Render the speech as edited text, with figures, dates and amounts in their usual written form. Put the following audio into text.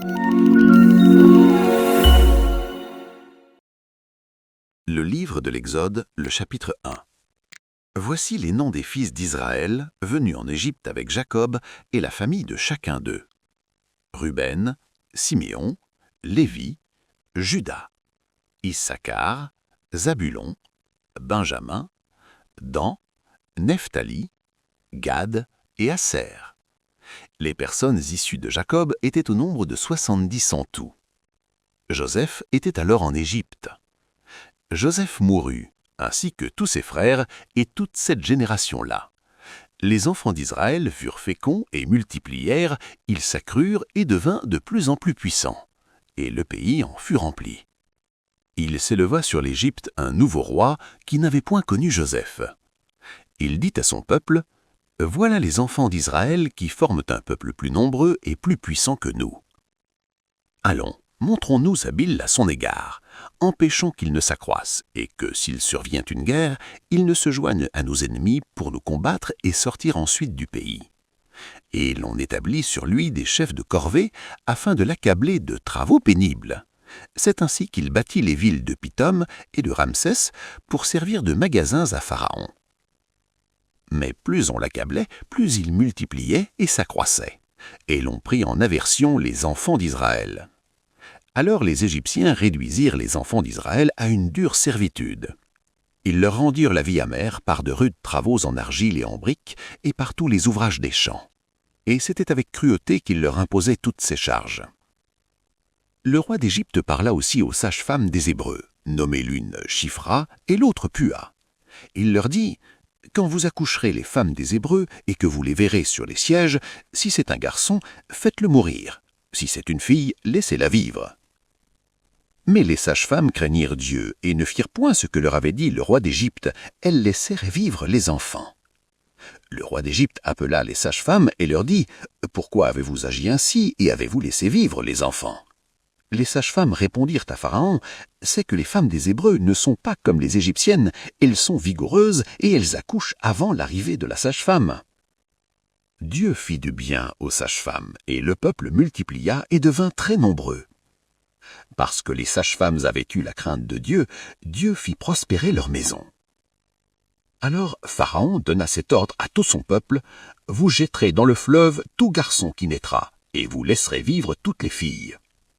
Le livre de l'Exode, le chapitre 1. Voici les noms des fils d'Israël venus en Égypte avec Jacob et la famille de chacun d'eux. Ruben, Siméon, Lévi, Juda, Issachar, Zabulon, Benjamin, Dan, Nephtali, Gad et Aser. Les personnes issues de Jacob étaient au nombre de 70 en tout. Joseph était alors en Égypte. Joseph mourut, ainsi que tous ses frères et toute cette génération-là. Les enfants d'Israël furent féconds et multiplièrent, ils s'accrurent et devinrent de plus en plus puissants, et le pays en fut rempli. Il s'éleva sur l'Égypte un nouveau roi qui n'avait point connu Joseph. Il dit à son peuple, « Voilà les enfants d'Israël qui forment un peuple plus nombreux et plus puissant que nous. Allons, montrons-nous habiles à son égard, empêchons qu'il ne s'accroisse, et que, s'il survient une guerre, il ne se joigne à nos ennemis pour nous combattre et sortir ensuite du pays. » Et l'on établit sur lui des chefs de corvée afin de l'accabler de travaux pénibles. C'est ainsi qu'il bâtit les villes de Pithom et de Ramsès pour servir de magasins à Pharaon. Mais plus on l'accablait, plus il multipliait et s'accroissait. Et l'on prit en aversion les enfants d'Israël. Alors les Égyptiens réduisirent les enfants d'Israël à une dure servitude. Ils leur rendirent la vie amère par de rudes travaux en argile et en briques et par tous les ouvrages des champs. Et c'était avec cruauté qu'ils leur imposaient toutes ces charges. Le roi d'Égypte parla aussi aux sages-femmes des Hébreux, nommées l'une Shifra et l'autre Pua. Il leur dit, « Quand vous accoucherez les femmes des Hébreux et que vous les verrez sur les sièges, si c'est un garçon, faites-le mourir. Si c'est une fille, laissez-la vivre. » Mais les sages-femmes craignirent Dieu et ne firent point ce que leur avait dit le roi d'Égypte. Elles laissèrent vivre les enfants. Le roi d'Égypte appela les sages-femmes et leur dit, « Pourquoi avez-vous agi ainsi et avez-vous laissé vivre les enfants ?» Les sages-femmes répondirent à Pharaon, « C'est que les femmes des Hébreux ne sont pas comme les Égyptiennes, elles sont vigoureuses et elles accouchent avant l'arrivée de la sage-femme. » Dieu fit du bien aux sages-femmes, et le peuple multiplia et devint très nombreux. Parce que les sages-femmes avaient eu la crainte de Dieu, Dieu fit prospérer leur maison. Alors Pharaon donna cet ordre à tout son peuple, « Vous jetterez dans le fleuve tout garçon qui naîtra, et vous laisserez vivre toutes les filles. »